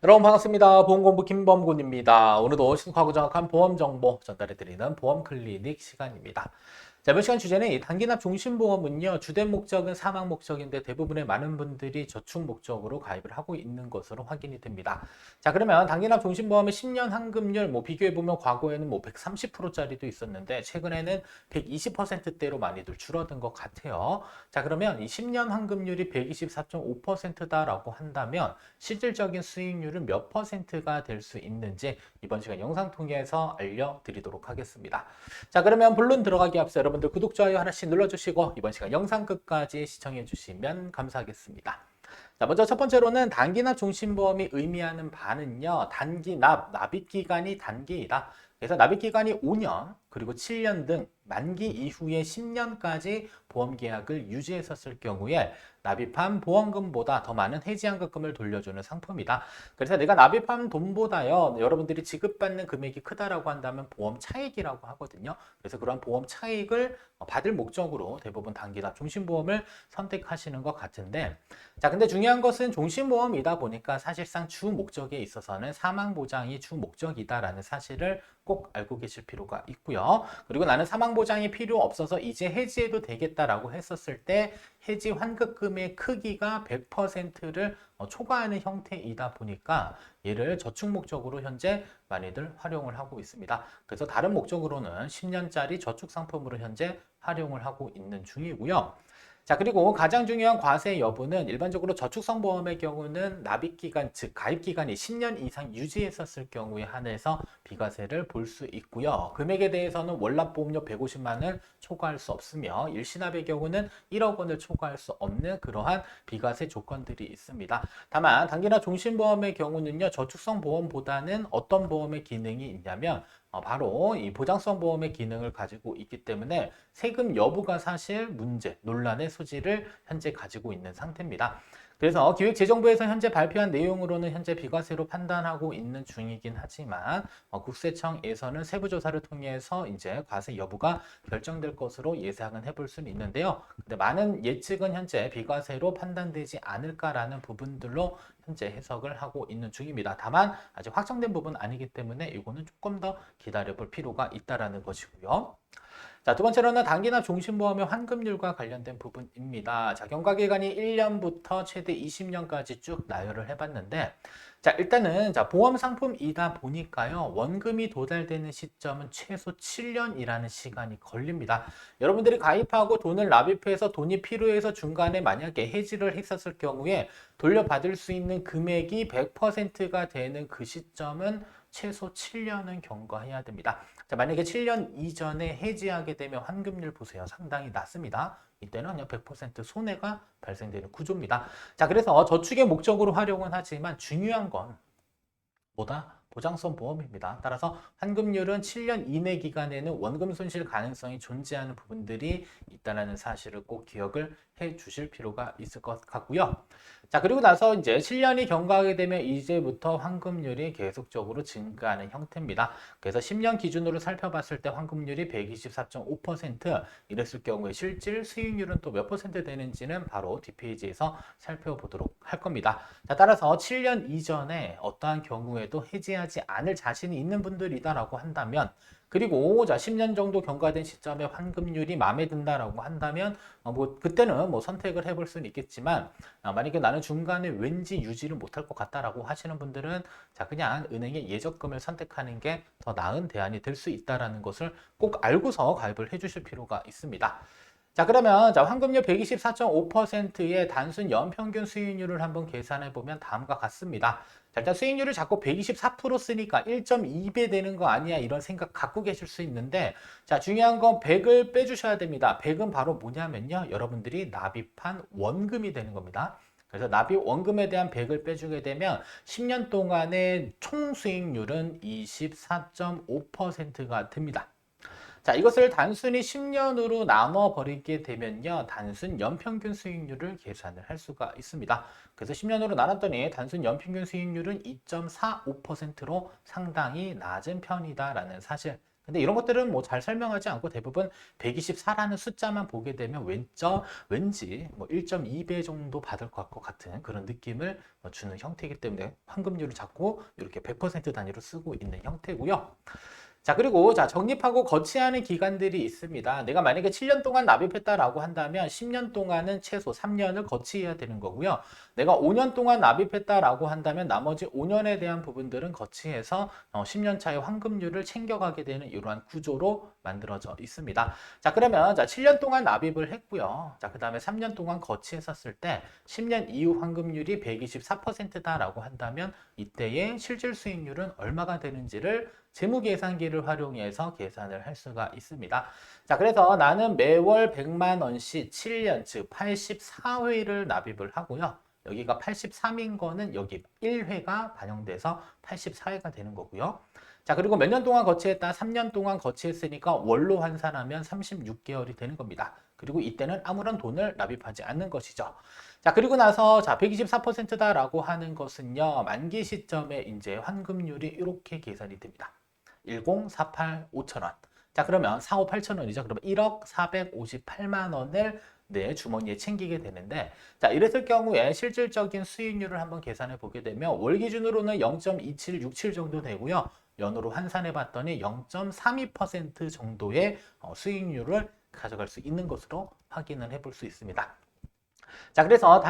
여러분 반갑습니다. 보험공부 김범군입니다. 오늘도 신속하고 정확한 보험 정보 전달해드리는 보험 클리닉 시간입니다. 자, 이번 시간 주제는 이 단기납 종신보험은요, 주된 목적은 사망 목적인데 대부분의 많은 분들이 저축 목적으로 가입을 하고 있는 것으로 확인이 됩니다. 자, 그러면 단기납 종신보험의 10년 환급률 비교해보면 과거에는 130%짜리도 있었는데 최근에는 120%대로 많이들 줄어든 것 같아요. 자, 그러면 이 10년 환급률이 124.5%다라고 한다면 실질적인 수익률은 몇 퍼센트가 될 수 있는지 이번 시간 영상 통해서 알려드리도록 하겠습니다. 자, 그러면 본론 들어가기 앞서 여러분들 구독, 좋아요 하나씩 눌러주시고 이번 시간 영상 끝까지 시청해 주시면 감사하겠습니다. 자, 먼저 첫 번째로는 단기납 종신보험이 의미하는 바는요, 단기납, 납입기간이 단기이다. 그래서 납입기간이 5년, 그리고 7년 등 만기 이후에 10년까지 보험계약을 유지했었을 경우에 납입한 보험금보다 더 많은 해지환급금을 돌려주는 상품이다. 그래서 내가 납입한 돈보다요, 여러분들이 지급받는 금액이 크다라고 한다면 보험 차익이라고 하거든요. 그래서 그런 보험 차익을 받을 목적으로 대부분 단기납 종신보험을 선택하시는 것 같은데, 자, 근데 중요한 것은 종신보험이다 보니까 사실상 주 목적에 있어서는 사망보장이 주 목적이다라는 사실을 꼭 알고 계실 필요가 있고요. 그리고 나는 사망보장이 필요 없어서 이제 해지해도 되겠다라고 했었을 때 해지 환급금의 크기가 100%를 초과하는 형태이다 보니까 얘를 저축 목적으로 현재 많이들 활용을 하고 있습니다. 그래서 다른 목적으로는 10년짜리 저축 상품으로 현재 활용을 하고 있는 중이고요. 자, 그리고 가장 중요한 과세 여부는 일반적으로 저축성 보험의 경우는 납입기간, 즉 가입기간이 10년 이상 유지했었을 경우에 한해서 비과세를 볼 수 있고요. 금액에 대해서는 월납보험료 150만 원을 초과할 수 없으며 일시납의 경우는 1억 원을 초과할 수 없는 그러한 비과세 조건들이 있습니다. 다만 단기납 종신보험의 경우는요, 저축성 보험보다는 어떤 보험의 기능이 있냐면 바로 이 보장성 보험의 기능을 가지고 있기 때문에 세금 여부가 사실 문제, 논란의 소지를 현재 가지고 있는 상태입니다. 그래서 기획재정부에서 현재 발표한 내용으로는 현재 비과세로 판단하고 있는 중이긴 하지만 국세청에서는 세부조사를 통해서 이제 과세 여부가 결정될 것으로 예상은 해볼 수는 있는데요. 근데 많은 예측은 현재 비과세로 판단되지 않을까라는 부분들로 현재 해석을 하고 있는 중입니다. 다만 아직 확정된 부분은 아니기 때문에 이거는 조금 더 기다려볼 필요가 있다라는 것이고요. 자, 두 번째로는 단기납 종신보험의 환급률과 관련된 부분입니다. 자, 경과기간이 1년부터 최대 20년까지 쭉 나열을 해봤는데, 자, 일단은 보험 상품이다 보니까요, 원금이 도달되는 시점은 최소 7년이라는 시간이 걸립니다. 여러분들이 가입하고 돈을 납입해서 돈이 필요해서 중간에 만약에 해지를 했었을 경우에 돌려받을 수 있는 금액이 100%가 되는 그 시점은 최소 7년은 경과해야 됩니다. 자, 만약에 7년 이전에 해지하게 되면 환급률 보세요. 상당히 낮습니다. 이때는 그냥 100% 손해가 발생되는 구조입니다. 자, 그래서 저축의 목적으로 활용은 하지만 중요한 건 뭐다? 보장성 보험입니다. 따라서 환급률은 7년 이내 기간에는 원금 손실 가능성이 존재하는 부분들이 있다는 사실을 꼭 기억을 해 주실 필요가 있을 것 같고요. 자, 그리고 나서 이제 7년이 경과하게 되면 이제부터 환급률이 계속적으로 증가하는 형태입니다. 그래서 10년 기준으로 살펴봤을 때 환급률이 124.5% 이랬을 경우에 실질 수익률은 또 몇 퍼센트 되는지는 바로 뒷페이지에서 살펴보도록 할 겁니다. 자, 따라서 7년 이전에 어떠한 경우에도 해지하지 않을 자신이 있는 분들이다라고 한다면, 그리고 자 10년 정도 경과된 시점에 환급률이 마음에 든다라고 한다면 그때는 선택을 해볼 수는 있겠지만, 만약에 나는 중간에 왠지 유지를 못할 것 같다라고 하시는 분들은 자 그냥 은행의 예적금을 선택하는 게 더 나은 대안이 될 수 있다라는 것을 꼭 알고서 가입을 해주실 필요가 있습니다. 자, 그러면 환급률 124.5%의 단순 연평균 수익률을 한번 계산해 보면 다음과 같습니다. 자, 일단 수익률을 자꾸 124% 쓰니까 1.2배 되는 거 아니야 이런 생각 갖고 계실 수 있는데, 자, 중요한 건 100을 빼주셔야 됩니다. 100은 바로 뭐냐면요, 여러분들이 납입한 원금이 되는 겁니다. 그래서 납입 원금에 대한 100을 빼주게 되면 10년 동안의 총 수익률은 24.5%가 됩니다. 자, 이것을 단순히 10년으로 나눠 버리게 되면요, 단순 연평균 수익률을 계산을 할 수가 있습니다. 그래서 10년으로 나눴더니 단순 연평균 수익률은 2.45%로 상당히 낮은 편이다라는 사실, 근데 이런 것들은 뭐 잘 설명하지 않고 대부분 124라는 숫자만 보게 되면 왠지 뭐 1.2배 정도 받을 것 같은 그런 느낌을 주는 형태이기 때문에 환급률을 자꾸 이렇게 100% 단위로 쓰고 있는 형태고요. 자, 그리고 자, 적립하고 거치하는 기간들이 있습니다. 내가 만약에 7년 동안 납입했다라고 한다면 10년 동안은 최소 3년을 거치해야 되는 거고요. 내가 5년 동안 납입했다라고 한다면 나머지 5년에 대한 부분들은 거치해서 10년 차의 환급률을 챙겨가게 되는 이러한 구조로 만들어져 있습니다. 자, 그러면 자, 7년 동안 납입을 했고요. 자, 그다음에 3년 동안 거치했었을 때 10년 이후 환급률이 124%다라고 한다면 이때의 실질 수익률은 얼마가 되는지를 재무계산기를 활용해서 계산을 할 수가 있습니다. 자, 그래서 나는 매월 100만 원씩 7년, 즉 84회를 납입을 하고요. 여기가 83인 거는 여기 1회가 반영돼서 84회가 되는 거고요. 자, 그리고 몇 년 동안 거치했다? 3년 동안 거치했으니까 월로 환산하면 36개월이 되는 겁니다. 그리고 이때는 아무런 돈을 납입하지 않는 것이죠. 자, 그리고 나서 자, 124%다라고 하는 것은요. 만기 시점에 이제 환급률이 이렇게 계산이 됩니다. 1048 5천원. 자, 그러면 45 8천원이죠. 그러면 1억 458만 원을 내 주머니에 챙기게 되는데, 자, 이랬을 경우에 실질적인 수익률을 한번 계산해 보게 되면 월 기준으로는 0.2767 정도 되고요. 연으로 환산해 봤더니 0.32% 정도의 수익률을 가져갈 수 있는 것으로 확인을 해볼 수 있습니다. 자, 그래서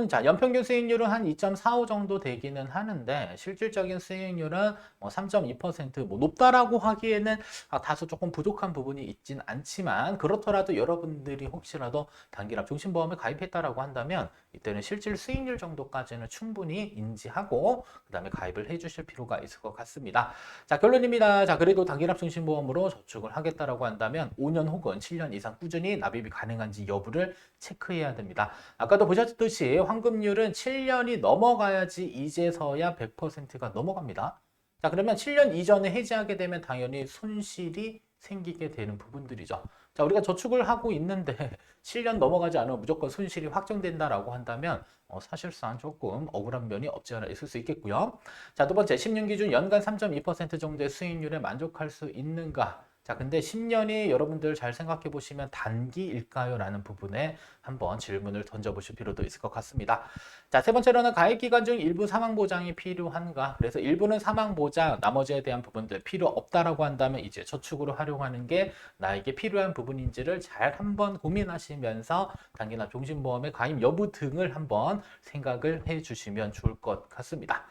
자, 연평균 수익률은 한 2.45 정도 되기는 하는데, 실질적인 수익률은 3.2%, 뭐 높다라고 하기에는 다소 조금 부족한 부분이 있진 않지만, 그렇더라도 여러분들이 혹시라도 단기납 종신보험에 가입했다라고 한다면, 이때는 실질 수익률 정도까지는 충분히 인지하고, 그 다음에 가입을 해주실 필요가 있을 것 같습니다. 자, 결론입니다. 자, 그래도 단기납 종신보험으로 저축을 하겠다라고 한다면, 5년 혹은 7년 이상 꾸준히 납입이 가능한지 여부를 체크해야 됩니다. 아까도 보셨듯이 환급률은 7년이 넘어가야지 이제서야 100%가 넘어갑니다. 자, 그러면 7년 이전에 해지하게 되면 당연히 손실이 생기게 되는 부분들이죠. 자, 우리가 저축을 하고 있는데 7년 넘어가지 않으면 무조건 손실이 확정된다라고 한다면 사실상 조금 억울한 면이 없지 않아 있을 수 있겠고요. 자, 두 번째, 10년 기준 연간 3.2% 정도의 수익률에 만족할 수 있는가? 자, 근데 10년이 여러분들 잘 생각해 보시면 단기일까요? 라는 부분에 한번 질문을 던져보실 필요도 있을 것 같습니다. 자, 세 번째로는 가입기간 중 일부 사망보장이 필요한가? 그래서 일부는 사망보장, 나머지에 대한 부분들 필요 없다라고 한다면 이제 저축으로 활용하는 게 나에게 필요한 부분인지를 잘 한번 고민하시면서 단기납 종신보험의 가입 여부 등을 한번 생각을 해 주시면 좋을 것 같습니다.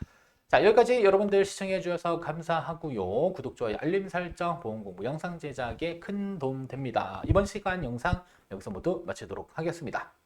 자, 여기까지 여러분들 시청해 주셔서 감사하고요. 구독, 좋아요, 알림 설정, 보험공부 영상 제작에 큰 도움 됩니다. 이번 시간 영상 여기서 모두 마치도록 하겠습니다.